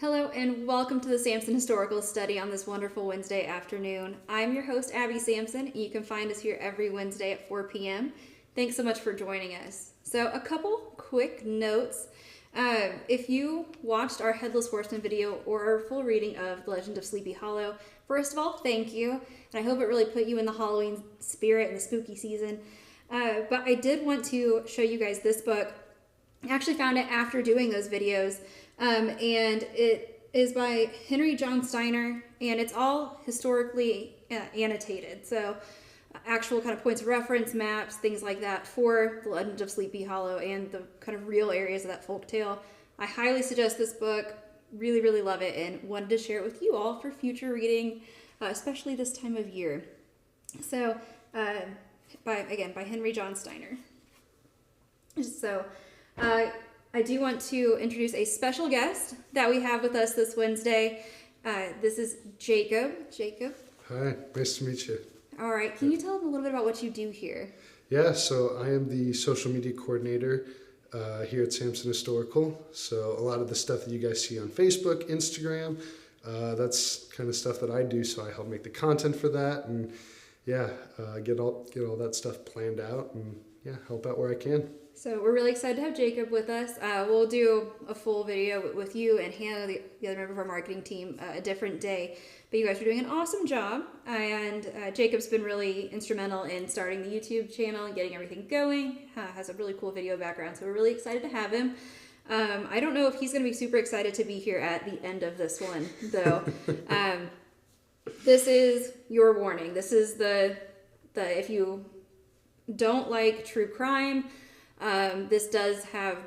Hello and welcome to the Sampson Historical Study on this wonderful Wednesday afternoon. I'm your host, Abby Sampson, and you can find us here every Wednesday at 4 p.m. Thanks so much for joining us. So a couple quick notes. If you watched our Headless Horseman video or our full reading of The Legend of Sleepy Hollow, first of all, thank you. And I hope it really put you in the Halloween spirit and the spooky season. But I did want to show you guys this book. I actually found it after doing those videos. And it is by Henry John Steiner, and it's all historically annotated. So actual kind of points of reference, maps, things like that for The Legend of Sleepy Hollow and the kind of real areas of that folktale. I highly suggest this book. Really, really love it and wanted to share it with you all for future reading, especially this time of year. So, by Henry John Steiner. So, I do want to introduce a special guest that we have with us this Wednesday. This is Jacob. Jacob. Hi, nice to meet you. All right, can you tell them a little bit about what you do here? Yeah, so I am the social media coordinator here at Sampson Historical. So a lot of the stuff that you guys see on Facebook, Instagram, that's kind of stuff that I do. So I help make the content for that, and get all that stuff planned out, and help out where I can. So we're really excited to have Jacob with us. We'll do a full video with you and Hannah, the other member of our marketing team, a different day. But you guys are doing an awesome job. And Jacob's been really instrumental in starting the YouTube channel and getting everything going. Has a really cool video background, so we're really excited to have him. I don't know if he's going to be super excited to be here at the end of this one, though. This is your warning. This is the if you don't like true crime, this does have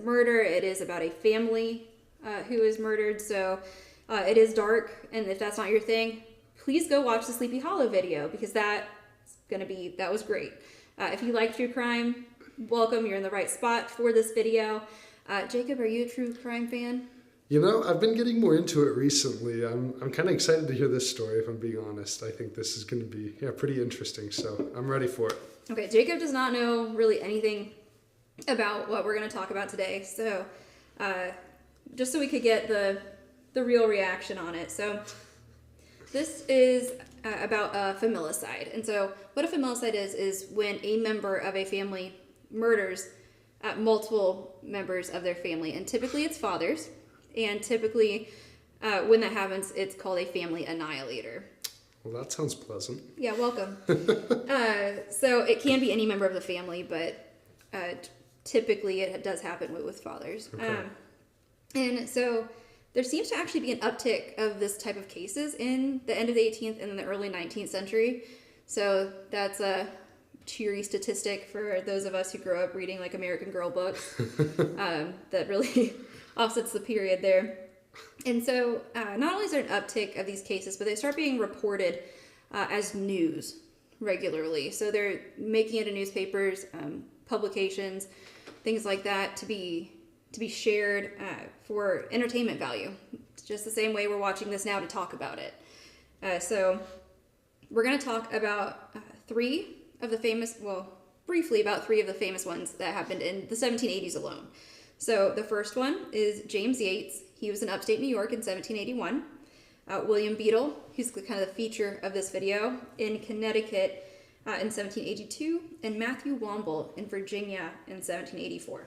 murder. It is about a family who is murdered, so it is dark, and if that's not your thing, please go watch the Sleepy Hollow video, because that was great. If you like true crime, welcome, you're in the right spot for this video. Jacob, are you a true crime fan? You know, I've been getting more into it recently. I'm kind of excited to hear this story, if I'm being honest. I think this is going to be pretty interesting, so I'm ready for it. Okay, Jacob does not know really anything about what we're going to talk about today, so just so we could get the real reaction on it. So this is about a familicide. And so what a familicide is when a member of a family murders multiple members of their family, and typically it's fathers. And typically, when that happens, it's called a family annihilator. Well, that sounds pleasant. Yeah, welcome. So it can be any member of the family, but typically it does happen with fathers. Okay. And so there seems to actually be an uptick of this type of cases in the end of the 18th and in the early 19th century. So that's a cheery statistic for those of us who grew up reading like American Girl books. That really offsets the period there. And so not only is there an uptick of these cases, but they start being reported as news regularly. So they're making it in newspapers, publications, things like that to be shared for entertainment value. It's just the same way we're watching this now to talk about it. So we're going to talk about briefly about three of the famous ones that happened in the 1780s alone. So the first one is James Yates. He was in upstate New York in 1781. William Beadle, who's kind of the feature of this video, in Connecticut in 1782, and Matthew Womble in Virginia in 1784.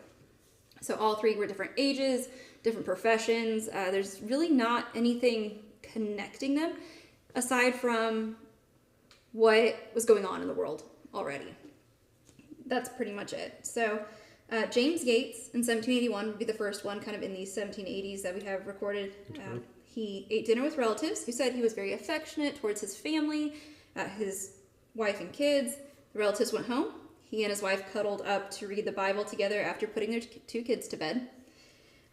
So all three were different ages, different professions. There's really not anything connecting them aside from what was going on in the world already. That's pretty much it. So James Yates in 1781 would be the first one kind of in these 1780s that we have recorded. Okay. He ate dinner with relatives who said he was very affectionate towards his family, his wife and kids. The relatives went home. He and his wife cuddled up to read the Bible together after putting their two kids to bed.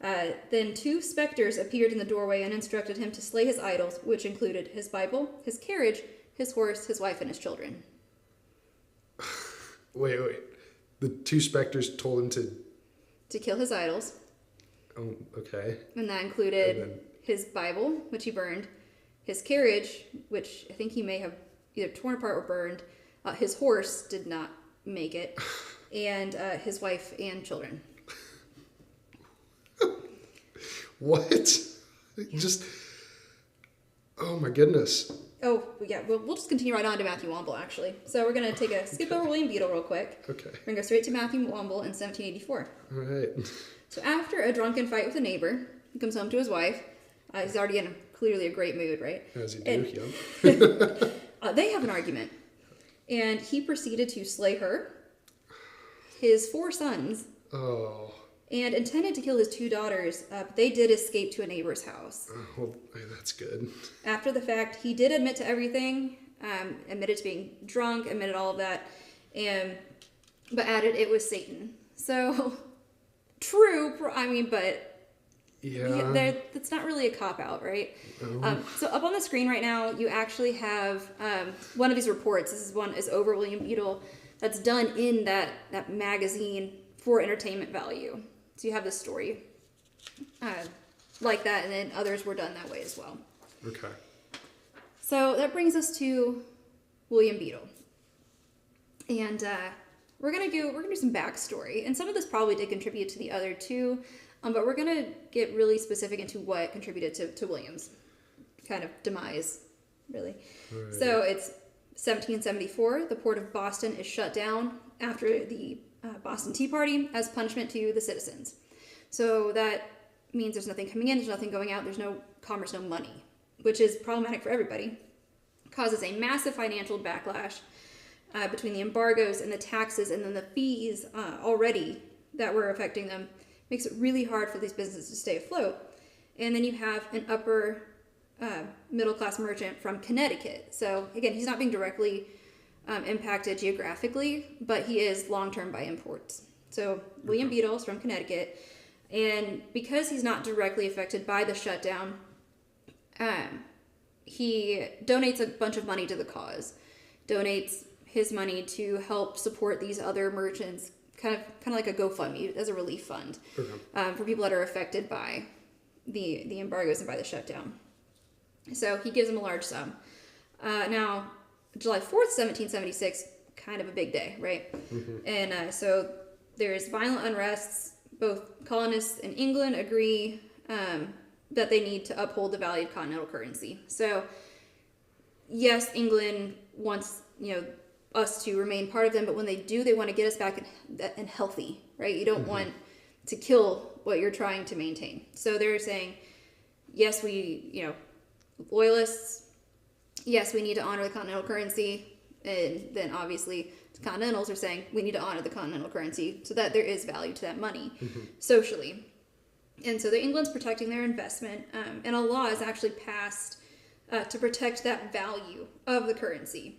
Then two specters appeared in the doorway and instructed him to slay his idols, which included his Bible, his carriage, his horse, his wife, and his children. Wait. The two specters told him to kill his idols. Oh, okay. And that included his Bible, which he burned, his carriage, which I think he may have either torn apart or burned. His horse did not make it, and his wife and children. What? Just, oh my goodness. Oh, yeah, we'll just continue right on to Matthew Womble, actually. So we're going to take a skip over William Beadle real quick. Okay. We're going to go straight to Matthew Womble in 1784. All right. So after a drunken fight with a neighbor, he comes home to his wife. He's already in clearly a great mood, right? As you do, And, they have an argument. And he proceeded to slay her, his 4 sons, Oh. and intended to kill his 2 daughters. But they did escape to a neighbor's house. Oh, well, that's good. After the fact, he did admit to everything, admitted to being drunk, admitted all of that, but added it was Satan. So, true, but Yeah. that's not really a cop-out, right? Oh. So up on the screen right now, you actually have one of these reports. This is over William Beadle that's done in that magazine for entertainment value. So you have this story like that, and then others were done that way as well. Okay. So that brings us to William Beadle, and we're gonna do some backstory, and some of this probably did contribute to the other 2. But we're going to get really specific into what contributed to William's kind of demise, really. Right. So it's 1774. The port of Boston is shut down after the Boston Tea Party as punishment to the citizens. So that means there's nothing coming in, there's nothing going out, there's no commerce, no money, which is problematic for everybody. Causes a massive financial backlash between the embargoes and the taxes and then the fees already that were affecting them. Makes it really hard for these businesses to stay afloat. And then you have an upper middle class merchant from Connecticut. So again, he's not being directly impacted geographically, but he is long-term by imports. So William Beadle is from Connecticut, and because he's not directly affected by the shutdown, he donates a bunch of money to the cause, donates his money to help support these other merchants, kind of like a GoFundMe as a relief fund for people that are affected by the embargoes and by the shutdown. So he gives them a large sum. Now, July 4th, 1776, kind of a big day, right? And so there's violent unrests. Both colonists in England agree that they need to uphold the valued continental currency. So yes, England wants, us to remain part of them, but when they do, they want to get us back and healthy, right? You don't want to kill what you're trying to maintain. So they're saying, yes, we, loyalists, yes, we need to honor the continental currency, and then obviously the Continentals are saying we need to honor the continental currency so that there is value to that money socially. And so the England's protecting their investment, and a law is actually passed to protect that value of the currency.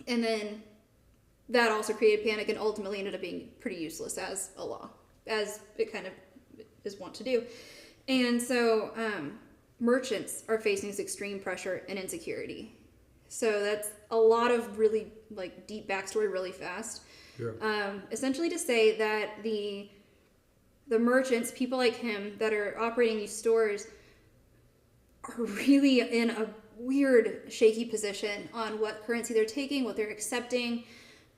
And then that also created panic and ultimately ended up being pretty useless as a law, as it kind of is wont to do. And so merchants are facing this extreme pressure and insecurity. So that's a lot of really deep backstory really fast. Yeah. Essentially to say that the merchants, people like him that are operating these stores, are really in a weird, shaky position on what currency they're taking, what they're accepting,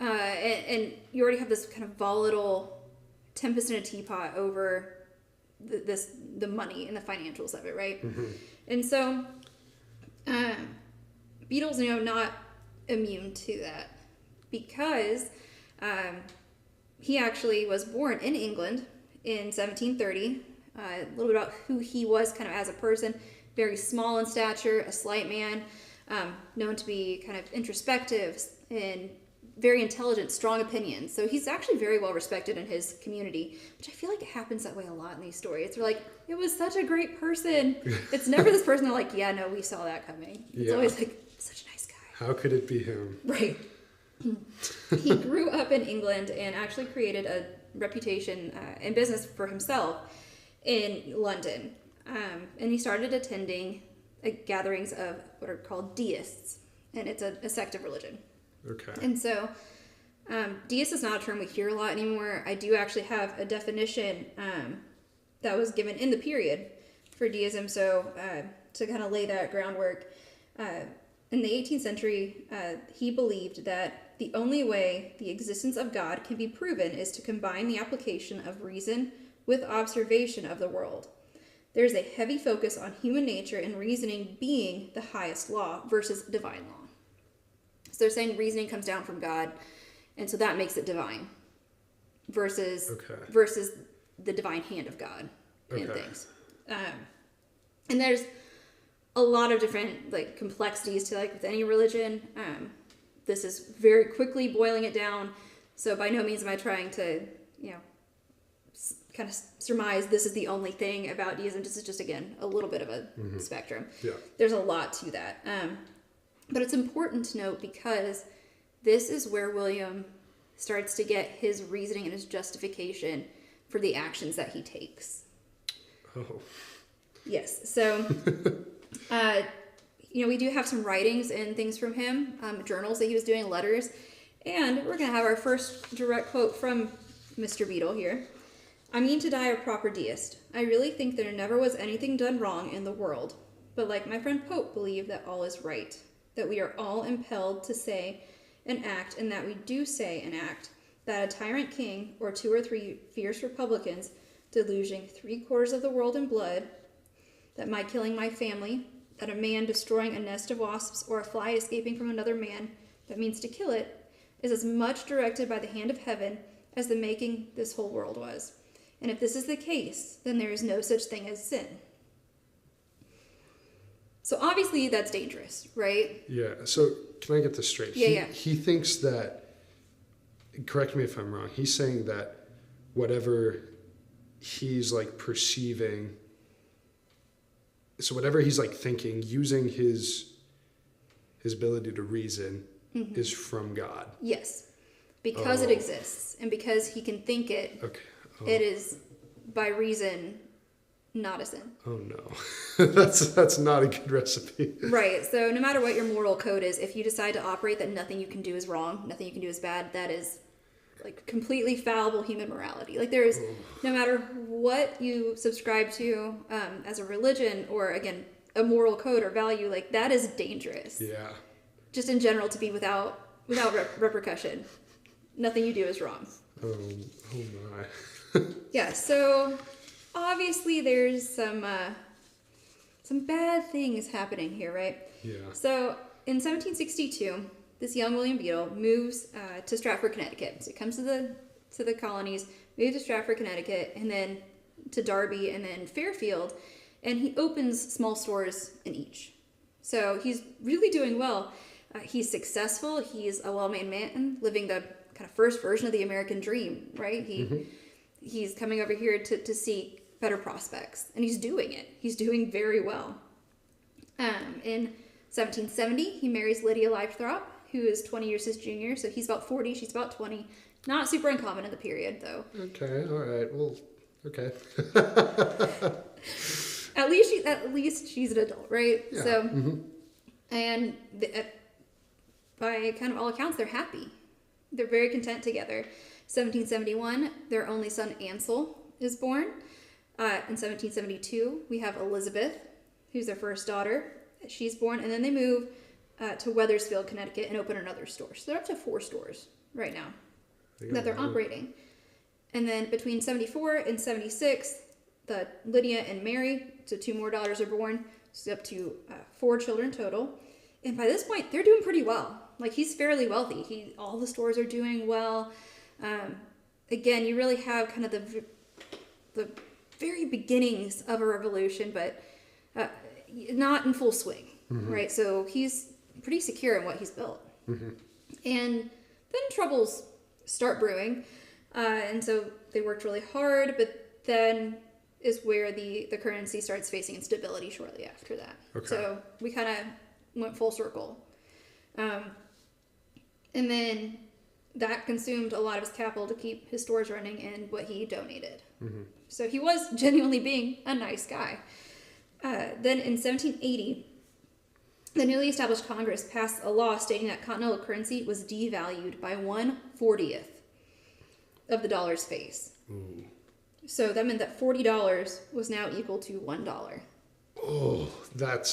and you already have this kind of volatile tempest in a teapot over the money and the financials of it, right? And so Beadle's not immune to that, because he actually was born in England in 1730. A little bit about who he was kind of as a person. Very small in stature, a slight man, known to be kind of introspective and very intelligent, strong opinions. So he's actually very well respected in his community, which I feel like it happens that way a lot in these stories. They're like, it was such a great person. It's never this person they're like, yeah, no, we saw that coming. It's always like, such a nice guy. How could it be him? Right. He grew up in England and actually created a reputation in business for himself in London. And he started attending gatherings of what are called deists, and it's a sect of religion. Okay. And so, deist is not a term we hear a lot anymore. I do actually have a definition that was given in the period for deism, so to kind of lay that groundwork. In the 18th century, he believed that the only way the existence of God can be proven is to combine the application of reason with observation of the world. there's a heavy focus on human nature and reasoning being the highest law versus divine law. So they're saying reasoning comes down from God, and so that makes it divine versus the divine hand of God in things. And there's a lot of different like complexities to like with any religion. This is very quickly boiling it down. So by no means am I trying to, kind of surmise this is the only thing about deism. This is just, again, a little bit of a spectrum. Yeah. There's a lot to that. But it's important to note because this is where William starts to get his reasoning and his justification for the actions that he takes. Oh. Yes. So, we do have some writings and things from him, journals that he was doing, letters. And we're going to have our first direct quote from Mr. Beadle here. I mean to die a proper deist. I really think there never was anything done wrong in the world. But like my friend Pope believe that all is right. That we are all impelled to say and act, and that we do say and act, that a tyrant king or 2 or 3 fierce republicans deluging 3/4 of the world in blood, that my killing my family, that a man destroying a nest of wasps or a fly escaping from another man that means to kill it, is as much directed by the hand of heaven as the making this whole world was. And if this is the case, then there is no such thing as sin. So obviously that's dangerous, right? Yeah. So can I get this straight? Yeah. He thinks that, correct me if I'm wrong, he's saying that whatever he's like perceiving, so whatever he's like thinking, using his ability to reason is from God. Yes. Because it exists and because he can think it, it is by reason not a sin. Oh no. that's not a good recipe. Right. So no matter what your moral code is, if you decide to operate that nothing you can do is wrong, nothing you can do is bad, that is like completely fallible human morality. Like there is, no matter what you subscribe to as a religion or again, a moral code or value, like that is dangerous. Yeah. Just in general to be without repercussion. Nothing you do is wrong. Oh my. Yeah, so obviously there's some bad things happening here, right? Yeah. So in 1762, this young William Beadle moves to Stratford, Connecticut. So he comes to the colonies, moves to Stratford, Connecticut, and then to Derby, and then Fairfield, and he opens small stores in each. So he's really doing well. He's successful. He's a well-made man, living the kind of first version of the American dream, right? He's coming over here to seek better prospects, and he's doing it. He's doing very well. In 1770, he marries Lydia Lathrop, who is 20 years his junior, so he's about 40, she's about 20. Not super uncommon in the period, though. Okay, all right, well, okay. At least she's an adult, right? Yeah. So, and by kind of all accounts, they're happy. They're very content together. 1771, their only son Ansel is born. In 1772, we have Elizabeth, who's their first daughter. She's born, and then they move to Wethersfield, Connecticut, and open another store. So they're up to 4 stores right now that they're operating. And then between 74 and 76, Lydia and Mary, so 2 more daughters are born, so up to 4 children total. And by this point, they're doing pretty well. Like, he's fairly wealthy. All the stores are doing well. Again, you really have kind of the very beginnings of a revolution, but not in full swing, right? So he's pretty secure in what he's built. And then troubles start brewing. And so they worked really hard, but then is where the currency starts facing instability shortly after that. Okay. So we kind of went full circle. And then that consumed a lot of his capital to keep his stores running and what he donated. So he was genuinely being a nice guy. Then in 1780, the newly established Congress passed a law stating that continental currency was devalued by 1/40th of the dollar's face. Ooh. So that meant that $40 was now equal to $1. Oh, that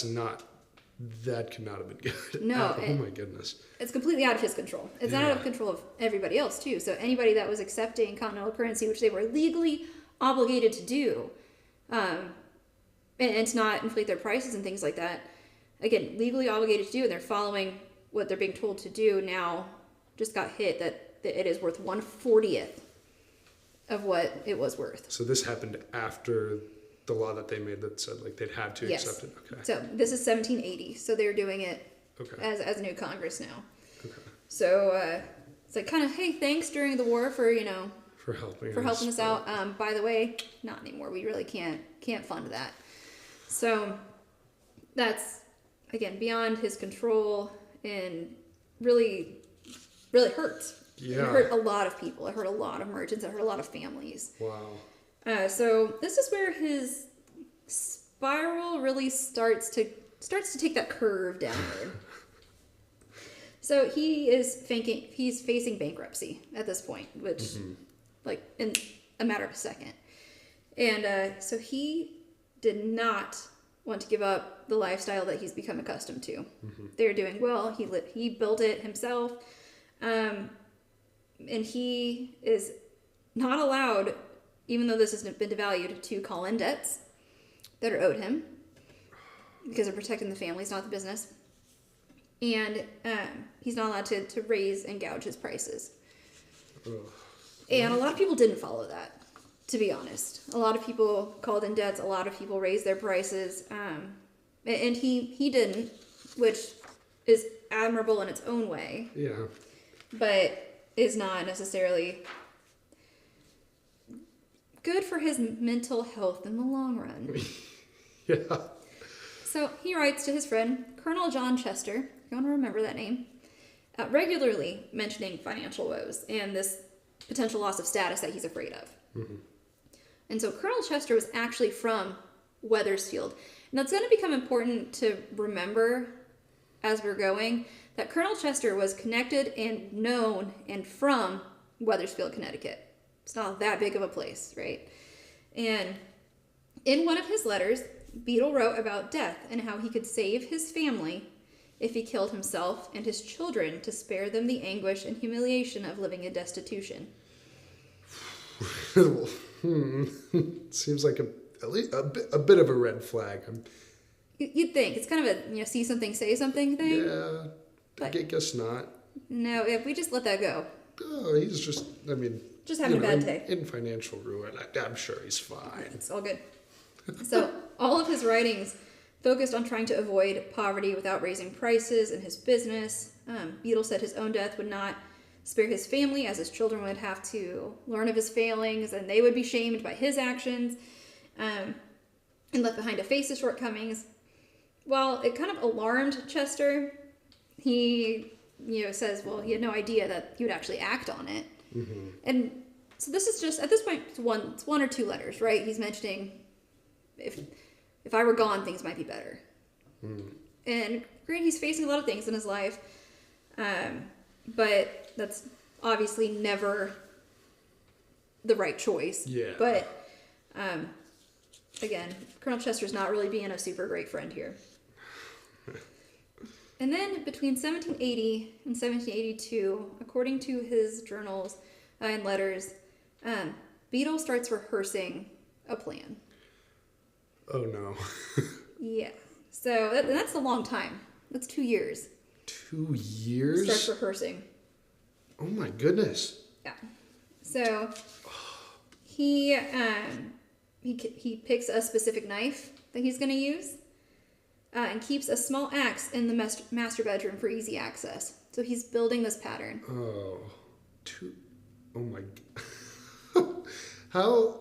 could not have been good. No. Oh my goodness. It's completely out of his control. It's not out of control of everybody else too. So anybody that was accepting continental currency, which they were legally obligated to do, and to not inflate their prices and things like that. Again, legally obligated to do, and they're following what they're being told to do. Now, just got hit that it is worth 1/40th of what it was worth. So this happened after the law that they made that said like they'd have to accept it. Okay. So this is 1780. So they're doing it as a new Congress now. Okay. So it's like kind of, hey, thanks during the war for helping us out. By the way, not anymore. We really can't fund that. So that's again beyond his control and really hurts. Yeah. It hurt a lot of people. It hurt a lot of merchants. It hurt a lot of families. Wow. So this is where his spiral really starts to take that curve downward. So he's facing bankruptcy at this point, which like in a matter of a second. And so he did not want to give up the lifestyle that he's become accustomed to. They're doing well. He built it himself. And he is not allowed, even though this has been devalued, to call in debts that are owed him because they're protecting the families, not the business. And he's not allowed to raise and gouge his prices. And a lot of people didn't follow that, to be honest. A lot of people called in debts. A lot of people raised their prices. And he didn't, which is admirable in its own way. Yeah. But is not necessarily good for his mental health in the long run. Yeah. So he writes to his friend, Colonel John Chester, if you want to remember that name, regularly mentioning financial woes and this potential loss of status that he's afraid of. And so Colonel Chester was actually from Wethersfield. And that's going to become important to remember as we're going, that Colonel Chester was connected and known and from Wethersfield, Connecticut. It's not that big of a place, right? And in one of his letters, Beadle wrote about death and how he could save his family if he killed himself and his children to spare them the anguish and humiliation of living in destitution. Seems like at least a bit of a red flag. You'd think. It's kind of a see something, say something thing. Yeah, but I guess not. No, if we just let that go. Oh, he's just having a bad day. In financial ruin. I'm sure he's fine. It's all good. So all of his writings focused on trying to avoid poverty without raising prices in his business. Beadle said his own death would not spare his family, as his children would have to learn of his failings and they would be shamed by his actions and left behind to face his shortcomings. While it kind of alarmed Chester, he says, well, he had no idea that he would actually act on it. And so this is just, at this point, it's one or two letters, right? He's mentioning if I were gone, things might be better. And granted, he's facing a lot of things in his life, but that's obviously never the right choice. Yeah. But again, Colonel Chester's not really being a super great friend here. And then between 1780 and 1782, according to his journals and letters, Beadle starts rehearsing a plan. Oh, no. Yeah. So that's a long time. That's 2 years. 2 years? Starts rehearsing. Oh, my goodness. Yeah. So he picks a specific knife that he's going to use and keeps a small axe in the master bedroom for easy access. So he's building this pattern. Oh my God. How?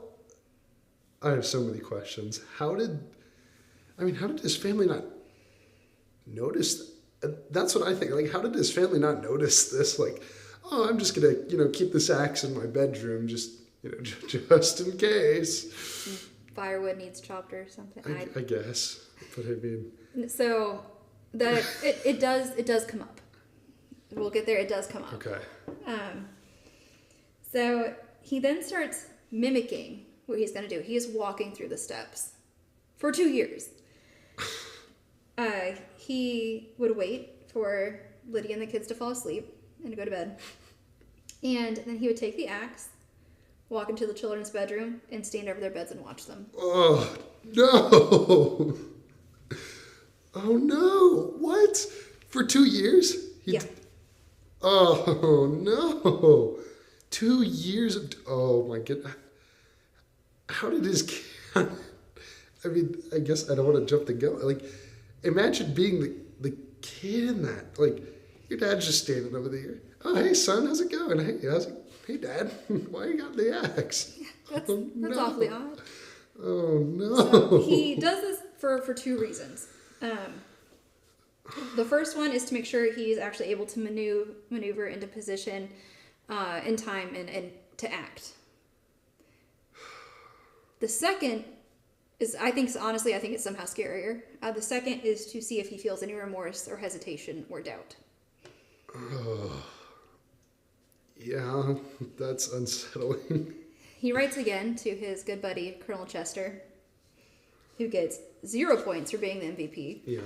I have so many questions. How did his family not notice? That's what I think. Like, how did his family not notice this? Like, oh, I'm just gonna, keep this axe in my bedroom, just in case. Firewood needs chopped or something. I guess, but I mean. So that it does come up. We'll get there. It does come up. Okay. So he then starts mimicking what he's going to do. He is walking through the steps for 2 years. He would wait for Lydia and the kids to fall asleep and to go to bed. And then he would take the axe, walk into the children's bedroom, and stand over their beds and watch them. Oh, no. Oh, no. What? For 2 years? Yeah. Oh, no. 2 years of... Oh, my goodness. How did his kid... I mean, I guess I don't want to jump the gun. Like, imagine being the kid in that. Like, your dad's just standing over there. Oh, hey, son, how's it going? Hey, Dad, why you got the axe? That's awfully odd. Oh, no. So he does this for 2 reasons. The first one is to make sure he's actually able to maneuver into position in time and to act. The second is, I think it's somehow scarier. The second is to see if he feels any remorse or hesitation or doubt. Yeah, that's unsettling. He writes again to his good buddy, Colonel Chester, who gets 0 points for being the MVP. Yeah.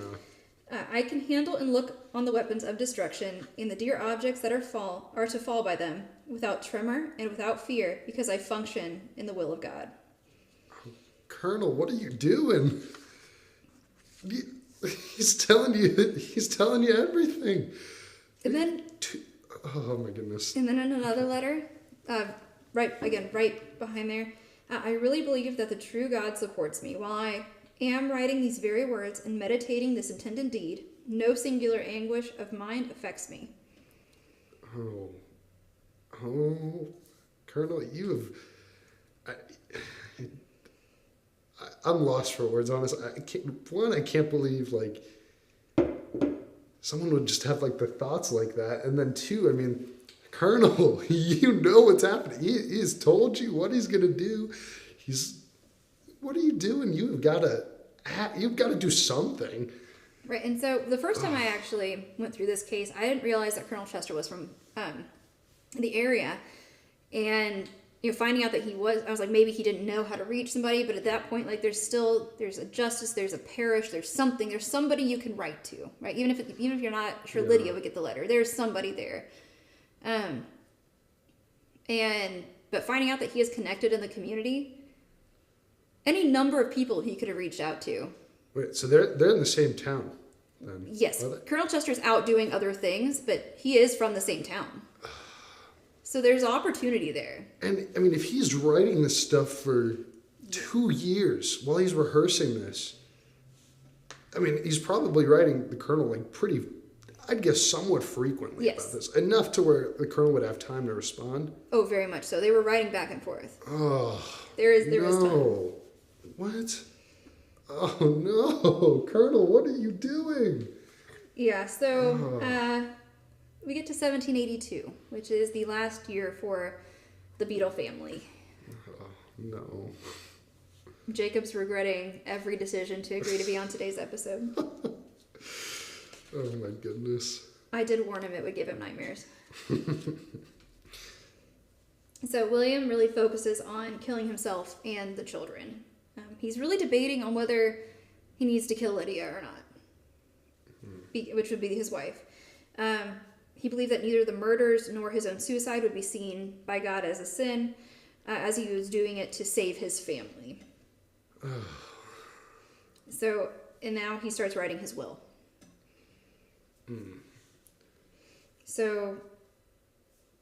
I can handle and look on the weapons of destruction and the dear objects that are to fall by them without tremor and without fear, because I function in the will of God. Colonel, what are you doing? He's telling you everything. And then, oh my goodness. And then in another letter, right behind there, I really believe that the true God supports me. While I am writing these very words and meditating this intended deed, no singular anguish of mind affects me. Oh, Colonel, you have... I'm lost for words, honestly. I can't believe, like, someone would just have, like, the thoughts like that. And then, 2, I mean, Colonel, you know what's happening. He has told you what he's going to do. What are you doing? You've got to do something. Right, and so the first time I actually went through this case, I didn't realize that Colonel Chester was from the area. And... finding out that he was, I was like, maybe he didn't know how to reach somebody, but at that point, like, there's a justice, there's a parish, there's somebody you can write to, right? Even if you're not sure Lydia would get the letter, there's somebody there. But finding out that he is connected in the community, any number of people he could have reached out to. Wait, so they're in the same town then? Yes. Colonel Chester's out doing other things, but he is from the same town. So there's opportunity there. And, I mean, if he's writing this stuff for 2 years while he's rehearsing this, I mean, he's probably writing the Colonel, like, pretty, I'd guess, somewhat frequently about this. Enough to where the Colonel would have time to respond. Oh, very much so. They were writing back and forth. Oh, there is time. What? Oh, no. Colonel, what are you doing? Yeah, so... we get to 1782, which is the last year for the Beadle family. Oh, no. Jacob's regretting every decision to agree to be on today's episode. Oh my goodness. I did warn him it would give him nightmares. So William really focuses on killing himself and the children. He's really debating on whether he needs to kill Lydia or not, which would be his wife. He believed that neither the murders nor his own suicide would be seen by God as a sin, as he was doing it to save his family. So, and now he starts writing his will. So,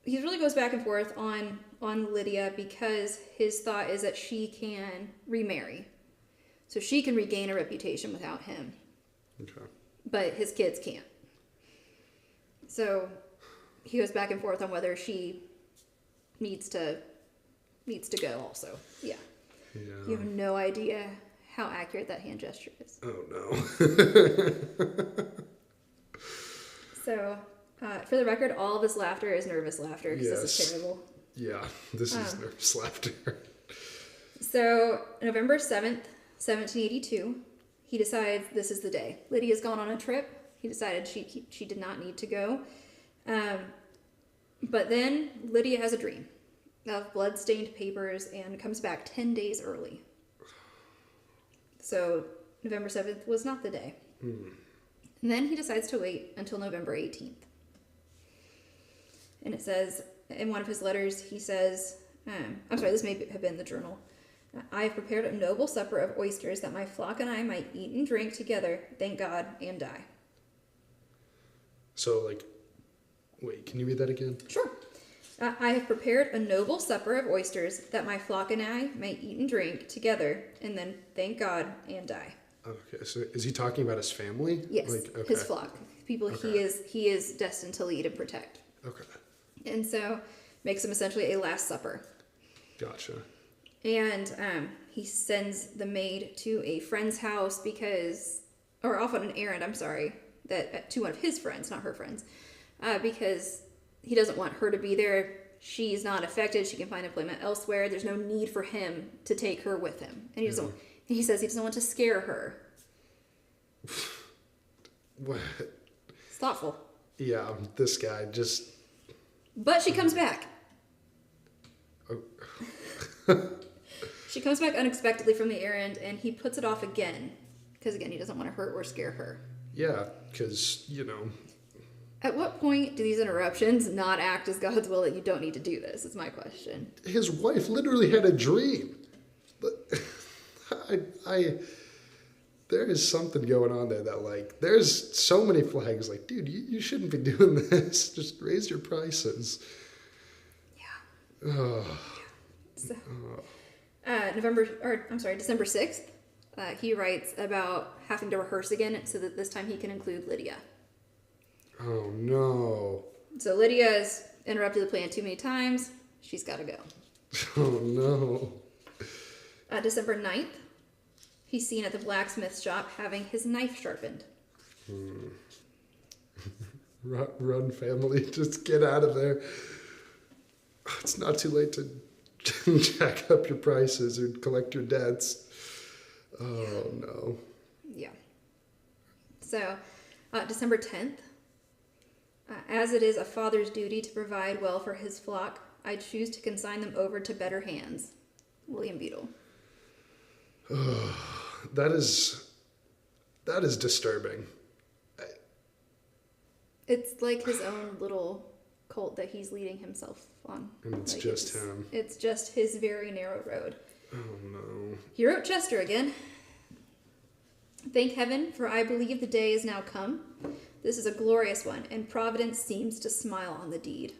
he really goes back and forth on Lydia because his thought is that she can remarry. So she can regain a reputation without him. Okay. But his kids can't. So he goes back and forth on whether she needs to go also. Yeah. You have no idea how accurate that hand gesture is. Oh, no. So, for the record, all of this laughter is nervous laughter because this is terrible. Yeah, this is nervous laughter. So, November 7th, 1782, he decides this is the day. Lydia's gone on a trip. He decided she did not need to go. But then Lydia has a dream of blood-stained papers and comes back 10 days early. So November 7th was not the day. And then he decides to wait until November 18th. And it says, in one of his letters, he says, I'm sorry, this may have been the journal. I have prepared a noble supper of oysters that my flock and I might eat and drink together, thank God, and die. So, wait, can you read that again? Sure. I have prepared a noble supper of oysters that my flock and I may eat and drink together, and then thank God and die. Okay, so is he talking about his family? Yes, his flock, people he is destined to lead and protect. Okay. And so makes him essentially a last supper. Gotcha. And he sends the maid to a friend's house or off on an errand, to one of his friends, not her friends, because he doesn't want her to be there. She's not affected. She can find employment elsewhere. There's no need for him to take her with him. And he says he doesn't want to scare her. What? It's thoughtful. Yeah, this guy just... But she comes back. Oh. She comes back unexpectedly from the errand, and he puts it off again. Because, again, he doesn't want to hurt or scare her. Yeah, because, At what point do these interruptions not act as God's will that you don't need to do this? Is my question. His wife literally had a dream. But there is something going on there that, there's so many flags. Dude, you shouldn't be doing this. Just raise your prices. Yeah. Oh. So, December 6th, he writes about having to rehearse again so that this time he can include Lydia. Oh, no. So Lydia has interrupted the plan too many times. She's got to go. Oh, no. December 9th, he's seen at the blacksmith shop having his knife sharpened. Run, family. Just get out of there. It's not too late to jack up your prices or collect your debts. Oh, no. Yeah. So, December 10th, as it is a father's duty to provide well for his flock, I choose to consign them over to better hands. William Beadle. That is disturbing. It's like his own little cult that he's leading himself on. And it's just him. It's just his very narrow road. Oh, no. He wrote Chester again. Thank heaven, for I believe the day is now come. This is a glorious one, and Providence seems to smile on the deed.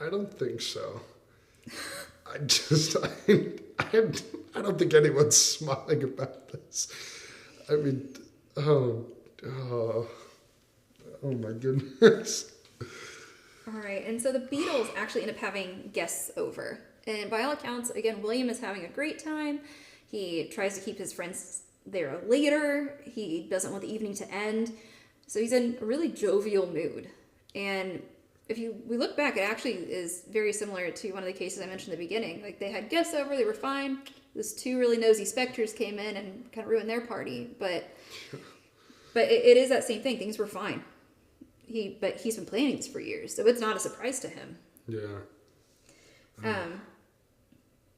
I don't think so. I don't think anyone's smiling about this. I mean, oh my goodness. All right, and so the Beatles actually end up having guests over. And by all accounts, again, William is having a great time. He tries to keep his friends there later. He doesn't want the evening to end. So he's in a really jovial mood. And we look back, it actually is very similar to one of the cases I mentioned at the beginning. They had guests over, they were fine. Those two really nosy specters came in and kind of ruined their party. But it is that same thing. Things were fine. But he's been planning this for years, so it's not a surprise to him. Yeah.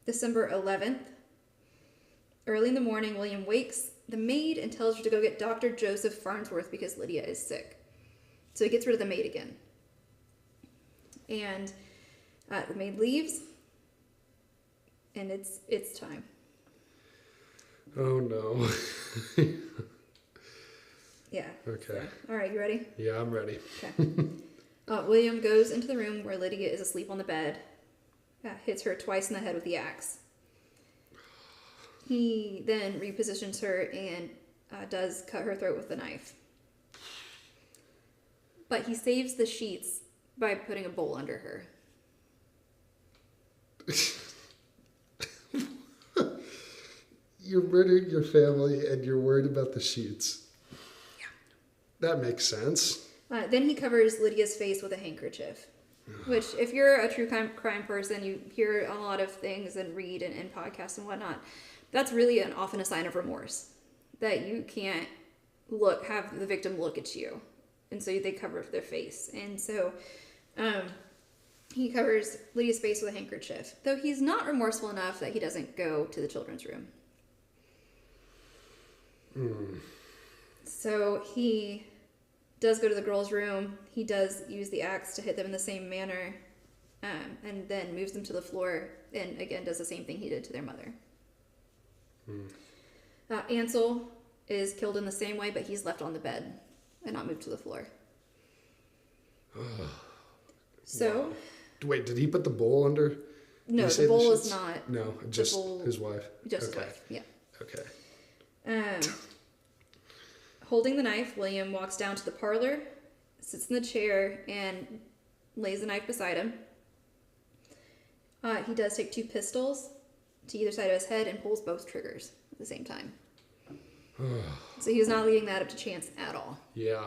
December 11th, early in the morning, William wakes the maid and tells her to go get Dr. Joseph Farnsworth because Lydia is sick. So he gets rid of the maid again. And the maid leaves, and it's time. Oh, no. Yeah. Okay. So, all right, you ready? Yeah, I'm ready. Okay. William goes into the room where Lydia is asleep on the bed, hits her twice in the head with the axe. He then repositions her and does cut her throat with the knife. But he saves the sheets by putting a bowl under her. You're murdering your family and you're worried about the sheets. Yeah. That makes sense. Then he covers Lydia's face with a handkerchief. Which, if you're a true crime person, you hear a lot of things and read and podcasts and whatnot. That's really often a sign of remorse. That you can't have the victim look at you. And so they cover their face. And so he covers Lydia's face with a handkerchief. Though he's not remorseful enough that he doesn't go to the children's room. So he does go to the girls' room. He does use the axe to hit them in the same manner. and then moves them to the floor and again does the same thing he did to their mother. Ansel is killed in the same way, but he's left on the bed and not moved to the floor. So, wow. Wait, did he put the bowl under? No, the bowl is not. No, just his wife. Just his wife, yeah. Okay. Holding the knife, William walks down to the parlor, sits in the chair, and lays the knife beside him. He does take 2 pistols to either side of his head and pulls both triggers at the same time. So he was not leaving that up to chance at all. Yeah.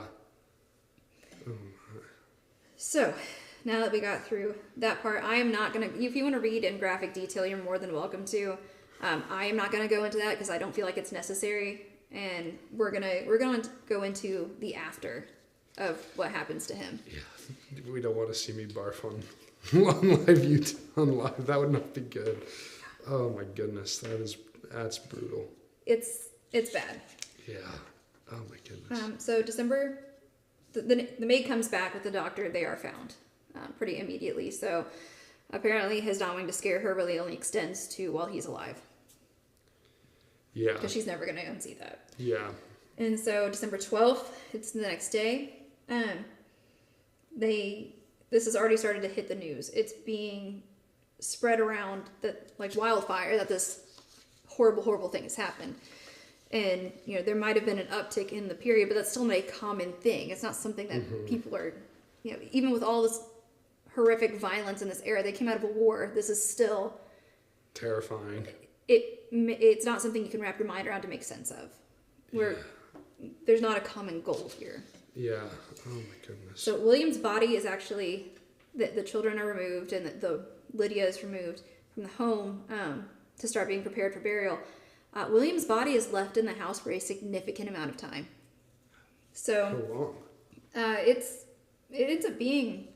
So, now that we got through that part, I am not going to, if you want to read in graphic detail, you're more than welcome to. I am not going to go into that because I don't feel like it's necessary. And we're going to go into the after of what happens to him. Yeah. We don't want to see me barf on live. That would not be good. Oh my goodness. That's brutal. It's bad. Yeah. Oh my goodness. So December, the maid comes back with the doctor. They are found pretty immediately. So apparently his not wanting to scare her really only extends to while he's alive. Yeah. Because she's never going to unsee that. Yeah. And so December 12th, it's the next day. This has already started to hit the news. It's being spread around that like wildfire that this horrible, horrible thing has happened. And, there might have been an uptick in the period, but that's still not a common thing. It's not something that people are, even with all this horrific violence in this era, they came out of a war. This is still terrifying. It's not something you can wrap your mind around to make sense of. There's not a common goal here. Yeah. Oh my goodness. So William's body is actually, the children are removed and the Lydia is removed from the home to start being prepared for burial. William's body is left in the house for a significant amount of time. So how long? It ends up being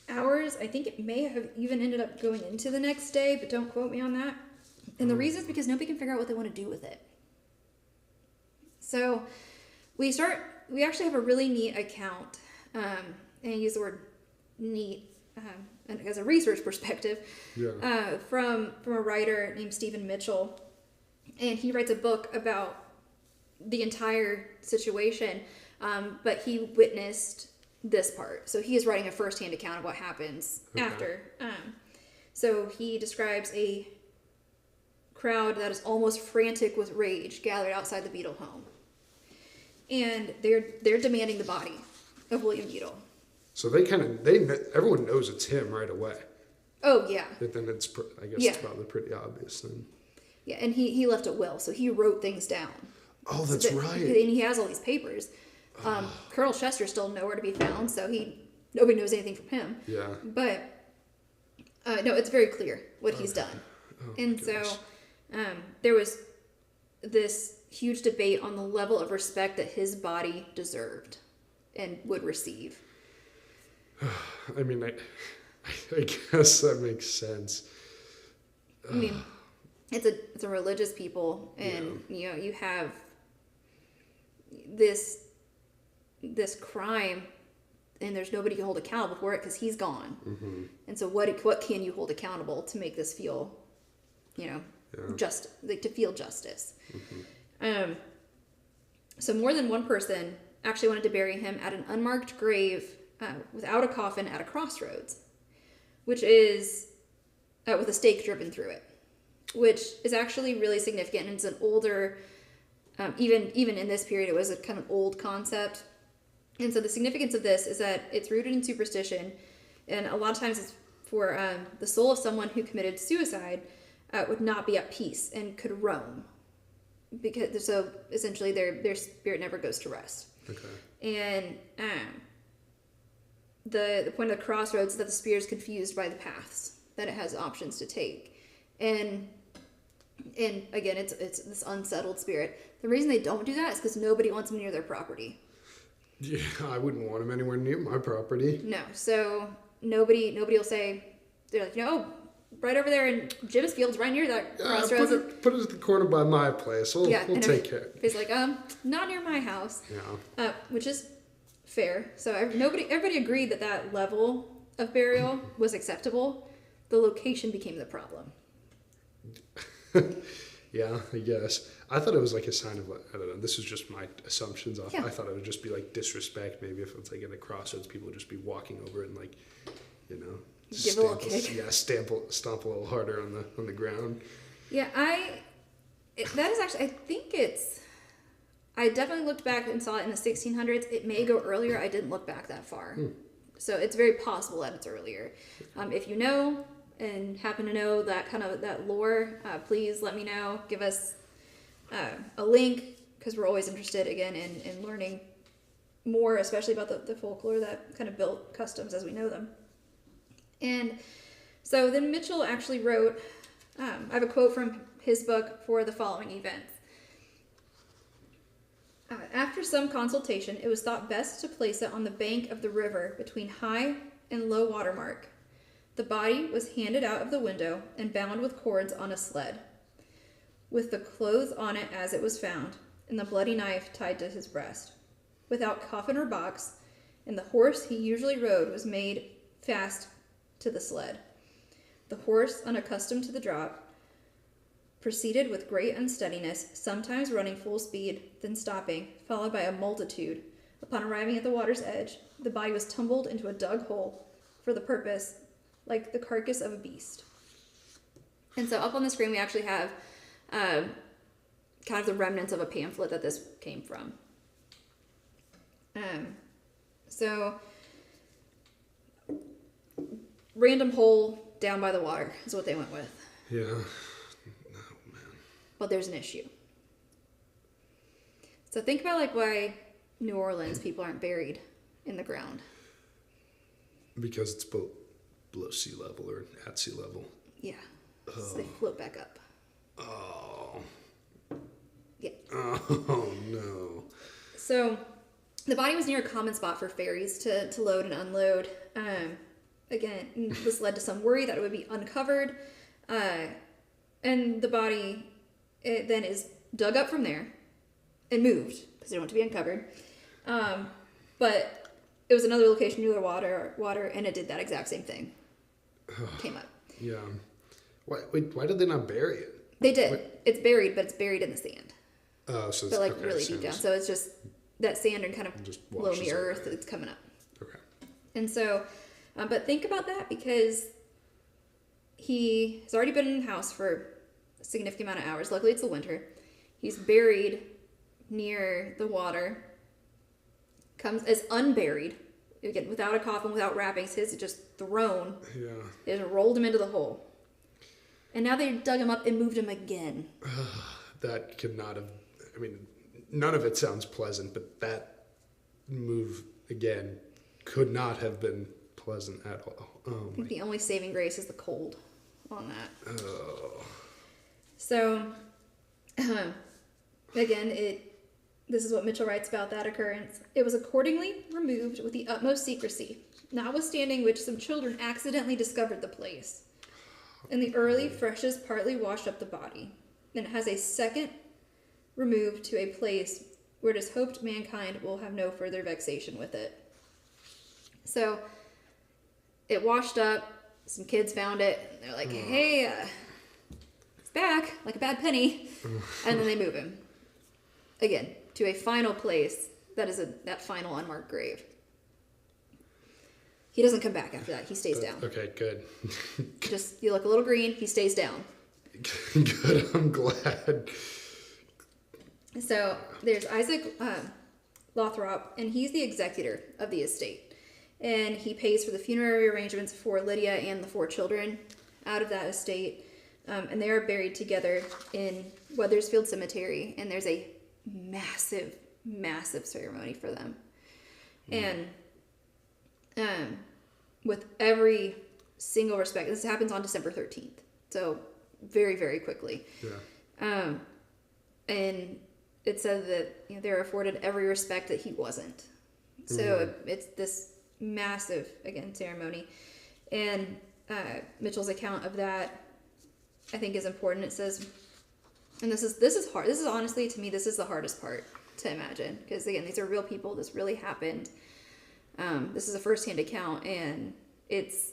hours. I think it may have even ended up going into the next day, but don't quote me on that. And the reason is because nobody can figure out what they want to do with it. So we actually have a really neat account, and I use the word neat as a research perspective, from a writer named Stephen Mitchell. And he writes a book about the entire situation, but he witnessed this part. So he is writing a firsthand account of what happens after. So he describes a crowd that is almost frantic with rage gathered outside the Beadle home. And they're demanding the body of William Beadle. So everyone knows it's him right away. Oh, yeah. But then it's probably pretty obvious then. Yeah, and he left a will, so he wrote things down. Oh, that's right. And he has all these papers. Colonel Chester's still nowhere to be found, so nobody knows anything from him. Yeah. But, no, it's very clear what he's done. And so there was this huge debate on the level of respect that his body deserved and would receive. I mean, I guess that makes sense. I mean, it's a religious people, and you have this crime, and there's nobody to hold accountable for it because he's gone. Mm-hmm. And so, what can you hold accountable to make this feel, just like to feel justice? Mm-hmm. So more than one person actually wanted to bury him at an unmarked grave without a coffin at a crossroads, which is with a stake driven through it, which is actually really significant. And it's an older, even in this period, it was a kind of old concept. And so the significance of this is that it's rooted in superstition, and a lot of times it's for the soul of someone who committed suicide would not be at peace and could roam, because so essentially their spirit never goes to rest. Okay. And the point of the crossroads is that the spirit is confused by the paths that it has options to take, and again it's this unsettled spirit. The reason they don't do that is because nobody wants them near their property. Yeah, I wouldn't want them anywhere near my property. No, so nobody will say, they're like, right over there in Jim's Field's right near that crossroads. Put it at the corner by my place. We'll take care. He's like, not near my house. Yeah. Which is fair. So everybody agreed that level of burial was acceptable, the location became the problem. Yeah, I guess. I thought it was like a sign of, I don't know, this is just my assumptions off. Yeah. I thought it would just be like disrespect, maybe if it's like at a crossroads, people would just be walking over it and like, you know, Give a little kick. Yeah, stomp a little harder on the ground. Yeah, that is actually, I definitely looked back and saw it in the 1600s. It may go earlier. I didn't look back that far. So it's very possible that it's earlier. If you know and happen to know that lore, please let me know. Give us a link, because we're always interested, again, in learning more, especially about the folklore that kind of built customs as we know them. And so then Mitchell actually wrote, I have a quote from his book for the following events. After some consultation, it was thought best to place it on the bank of the river between high and low water mark. The body was handed out of the window and bound with cords on a sled, with the clothes on it as it was found, and the bloody knife tied to his breast. Without coffin or box, and the horse he usually rode was made fast to the sled. The horse, unaccustomed to the drop, proceeded with great unsteadiness, sometimes running full speed, then stopping, followed by a multitude. Upon arriving at the water's edge, the body was tumbled into a dug hole for the purpose, like the carcass of a beast. And so up on the screen we actually have kind of the remnants of a pamphlet that this came from. So random hole down by the water is what they went with. Yeah. Oh, man. But there's an issue. So think about like why New Orleans people aren't buried in the ground. Because it's below sea level or at sea level. Yeah. So they float back up. Oh. Yeah. Oh, no. So the body was near a common spot for ferries to load and unload. Again, this led to some worry that it would be uncovered. And the body then is dug up from there and moved because they don't want to be uncovered. But it was another location near the water, and it did that exact same thing. Came up. Yeah. Why did they not bury it? They did. It's buried, but it's buried in the sand. Oh, so it's but like okay, really deep down. So it's just that sand and kind of just loamy earth. It's coming up. Okay. And so, but think about that, because he has already been in the house for a significant amount of hours. Luckily, it's the winter. He's buried near the water. Comes as unburied, again, without a coffin, without wrappings. His just thrown. Yeah. They just rolled him into the hole. And now they dug him up and moved him again. That could not have, I mean, none of it sounds pleasant, but that move, again, could not have been pleasant at all. I think the only saving grace is the cold on that. Oh. So, again, this is what Mitchell writes about that occurrence. It was accordingly removed with the utmost secrecy, notwithstanding which some children accidentally discovered the place. And the early freshes partly washed up the body. And it has a second removed to a place where it is hoped mankind will have no further vexation with it. So, it washed up, some kids found it, and they're like, hey, it's back, like a bad penny. And then they move him. Again, to a final place that is that final unmarked grave. He doesn't come back after that. He stays down. Okay, good. Just, you look a little green, he stays down. Good, I'm glad. So there's Isaac Lothrop, and he's the executor of the estate. And he pays for the funerary arrangements for Lydia and the 4 children out of that estate. And they are buried together in Wethersfield Cemetery. And there's a massive, massive ceremony for them. And with every single respect, this happens on December 13th. So very, very quickly. Yeah. And it said that they're afforded every respect that he wasn't. So it's this massive, again, ceremony. And Mitchell's account of that, I think, is important. It says, and this is hard. This is honestly, to me, this is the hardest part to imagine. Because, again, these are real people. This really happened. This is a first-hand account, and it's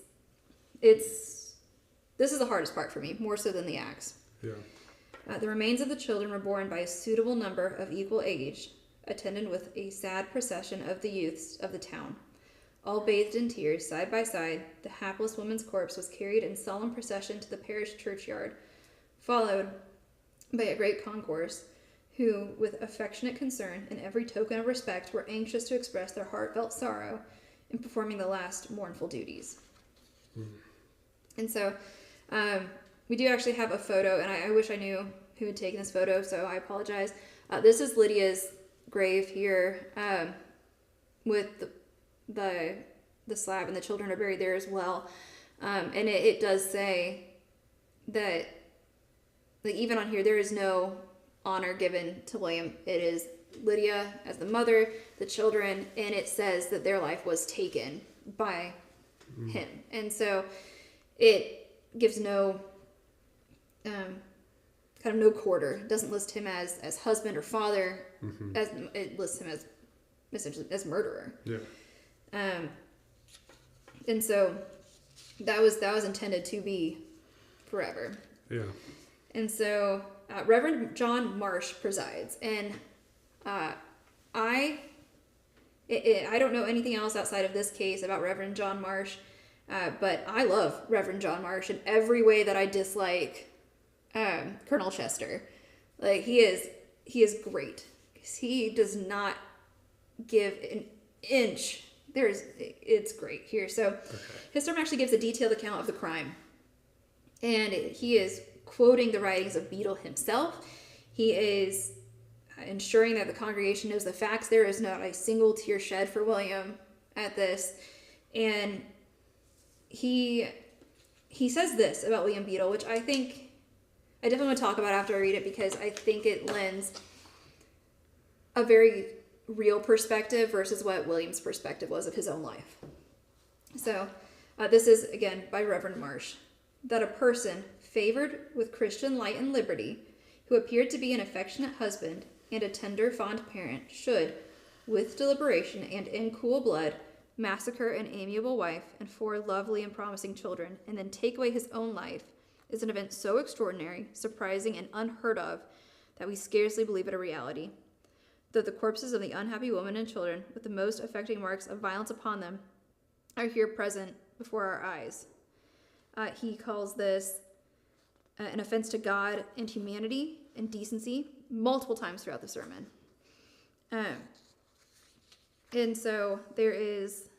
this is the hardest part for me, more so than the acts. Yeah. The remains of the children were borne by a suitable number of equal age, attended with a sad procession of the youths of the town. All bathed in tears, side by side, the hapless woman's corpse was carried in solemn procession to the parish churchyard, followed by a great concourse, who, with affectionate concern and every token of respect, were anxious to express their heartfelt sorrow in performing the last mournful duties. And so, we do actually have a photo, and I wish I knew who had taken this photo, so I apologize. This is Lydia's grave here, with the slab, and the children are buried there as well. And it does say that, like, even on here, there is no honor given to William. It is Lydia as the mother, the children, and it says that their life was taken by him. And so it gives no kind of no quarter. It doesn't list him as husband or father, as it lists him as essentially as murderer. Yeah. And so that was intended to be forever. Yeah. And so Reverend John Marsh presides, and I don't know anything else outside of this case about Reverend John Marsh, but I love Reverend John Marsh in every way that I dislike Colonel Chester. Like, he is great. He does not give an inch. It's great here. So his sermon actually gives a detailed account of the crime, and he is quoting the writings of Beadle himself. He is ensuring that the congregation knows the facts. There is not a single tear shed for William at this. And he says this about William Beadle, which I definitely want to talk about after I read it, because I think it lends a very real perspective versus what William's perspective was of his own life. So this is, again, by Reverend Marsh. That a person favored with Christian light and liberty, who appeared to be an affectionate husband and a tender, fond parent, should, with deliberation and in cool blood, massacre an amiable wife and 4 lovely and promising children, and then take away his own life, is an event so extraordinary, surprising, and unheard of that we scarcely believe it a reality. Though the corpses of the unhappy women and children, with the most affecting marks of violence upon them, are here present before our eyes. He calls this an offense to God and humanity and decency multiple times throughout the sermon. And so there is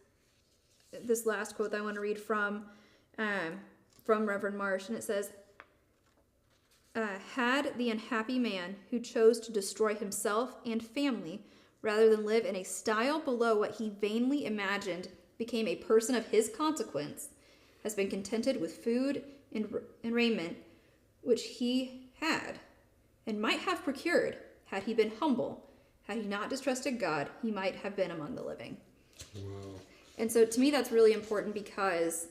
this last quote that I want to read from Reverend Marsh, and it says, had the unhappy man who chose to destroy himself and family rather than live in a style below what he vainly imagined became a person of his consequence, has been contented with food and raiment which he had and might have procured, had he been humble, had he not distrusted God, he might have been among the living. Wow. And so to me that's really important, because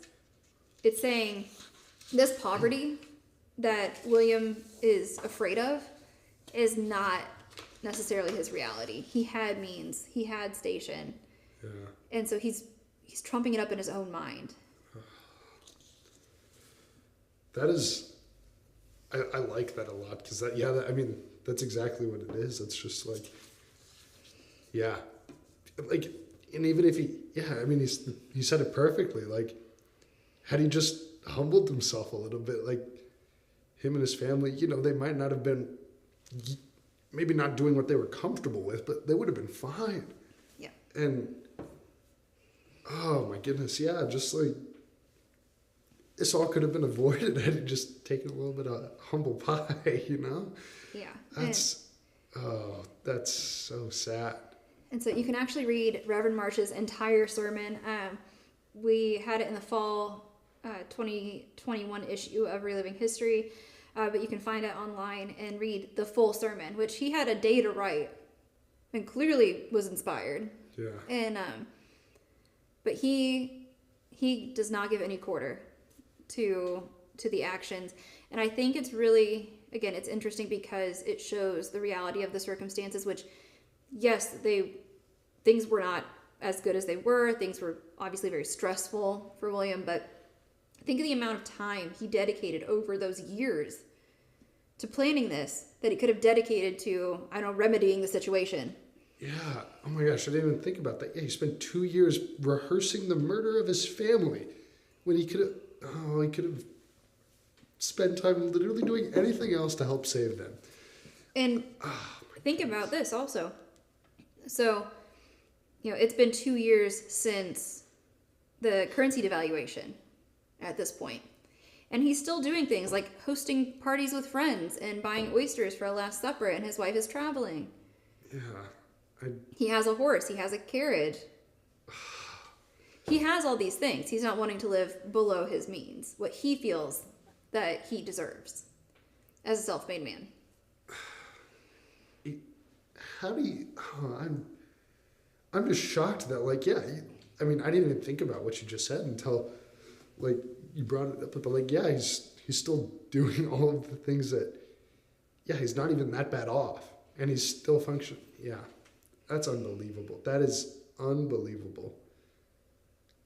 it's saying this poverty that William is afraid of is not necessarily his reality. He had means, he had station. Yeah. And so he's trumping it up in his own mind. That is, I like that a lot, because I mean, that's exactly what it is. It's just like, yeah, like, and even if he said it perfectly. Like, had he just humbled himself a little bit, like him and his family, they might not have been, maybe not doing what they were comfortable with, but they would have been fine. Yeah. And, oh my goodness, yeah, just like, this all could have been avoided had he just taken a little bit of humble pie, Yeah. That's so sad. And so you can actually read Reverend Marsh's entire sermon. We had it in the fall 2021 issue of Reliving History, but you can find it online and read the full sermon, which he had a day to write and clearly was inspired. Yeah. And but he does not give any quarter to the actions. And I think it's really, again, it's interesting because it shows the reality of the circumstances, which, yes, things were not as good as they were. Things were obviously very stressful for William, but think of the amount of time he dedicated over those years to planning this that he could have dedicated to, I don't know, remedying the situation. Yeah. Oh my gosh, I didn't even think about that. Yeah, he spent 2 years rehearsing the murder of his family when he could have spent time literally doing anything else to help save them. And think about this also. So, it's been 2 years since the currency devaluation at this point. And he's still doing things like hosting parties with friends and buying oysters for a Last Supper, and his wife is traveling. Yeah. He has a horse. He has a carriage. He has all these things. He's not wanting to live below his means, what he feels that he deserves as a self-made man. How do you... I'm just shocked that, like, yeah, I mean, I didn't even think about what you just said until, like, you brought it up. But, like, yeah, he's still doing all of the things that, yeah, he's not even that bad off. And he's still functioning. Yeah, that's unbelievable. That is unbelievable.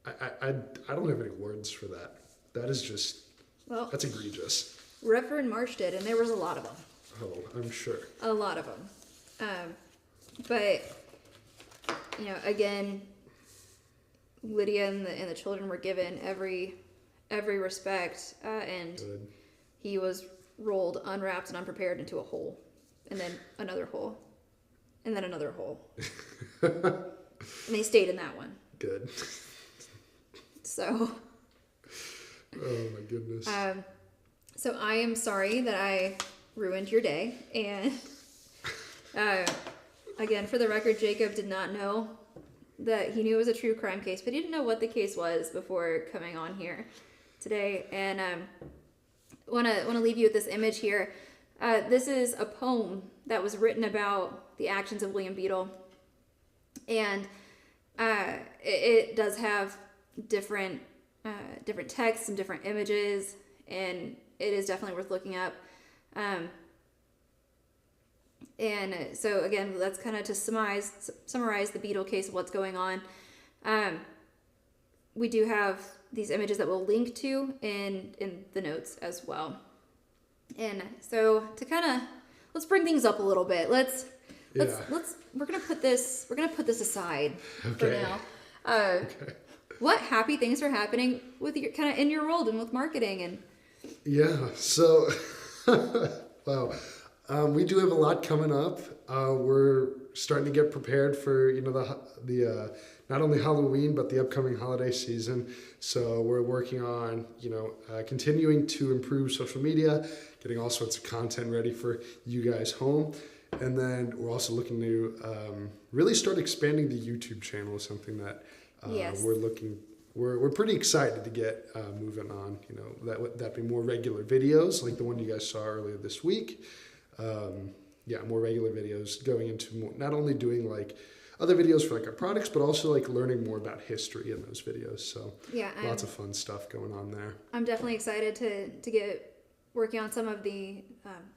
I don't have any words for that. That is just, that's egregious. Reverend Marsh did, and there was a lot of them. Oh, I'm sure. A lot of them. But, again, Lydia and the children were given every respect, and Good. he was rolled, unwrapped, and unprepared into a hole, and then another hole, and then another hole. And they stayed in that one. Good. So. Oh my goodness. So I am sorry that I ruined your day, and again, for the record, Jacob did not know that he knew it was a true crime case, but he didn't know what the case was before coming on here today. And want to leave you with this image here. This is a poem that was written about the actions of William Beadle, and it does have different texts and different images, and it is definitely worth looking up. And so again, that's kind of to summarize the Beadle case of what's going on. We do have these images that we'll link to in the notes as well. And so to kind of, let's bring things up a little bit. We're gonna put this aside for now. Okay. What happy things are happening with your kind of in your world and with marketing and? Yeah. So, wow. We do have a lot coming up. We're starting to get prepared for the not only Halloween but the upcoming holiday season. So we're working on continuing to improve social media, getting all sorts of content ready for you guys home, and then we're also looking to really start expanding the YouTube channel. Something that yes. We're pretty excited to get moving on. That be more regular videos like the one you guys saw earlier this week. More regular videos going into more, not only doing like other videos for like our products, but also like learning more about history in those videos. So lots of fun stuff going on there. I'm definitely excited to get working on some of the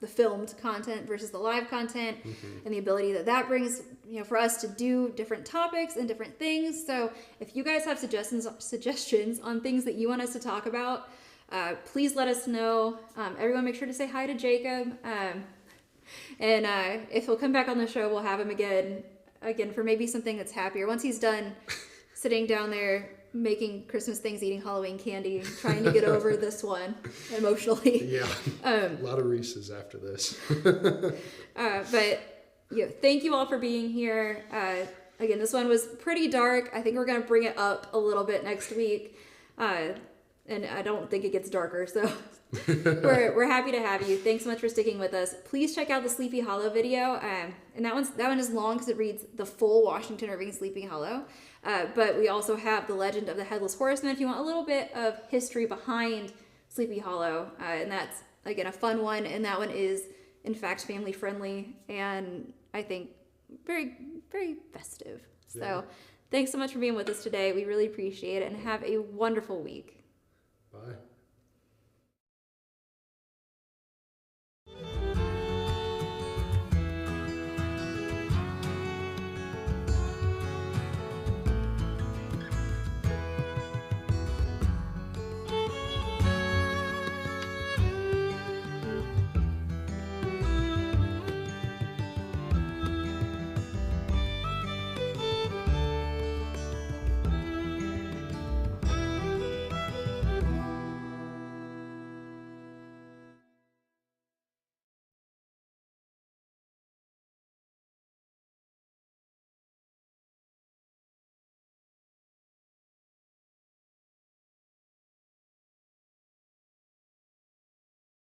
filmed content versus the live content, and the ability that brings for us to do different topics and different things. So if you guys have suggestions on things that you want us to talk about, please let us know. Everyone make sure to say hi to Jacob. And if he'll come back on the show, we'll have him again for maybe something that's happier. Once he's done sitting down there making Christmas things, eating Halloween candy, trying to get over this one emotionally. Yeah, a lot of Reese's after this. But thank you all for being here. Again, this one was pretty dark. I think we're going to bring it up a little bit next week. And I don't think it gets darker, so we're happy to have you. Thanks so much for sticking with us. Please check out the Sleepy Hollow video, and that one is long because it reads the full Washington Irving Sleepy Hollow. But we also have the Legend of the Headless Horseman if you want a little bit of history behind Sleepy Hollow, and that's again a fun one. And that one is in fact family friendly, and I think very very festive. So thanks so much for being with us today. We really appreciate it, and have a wonderful week. Bye.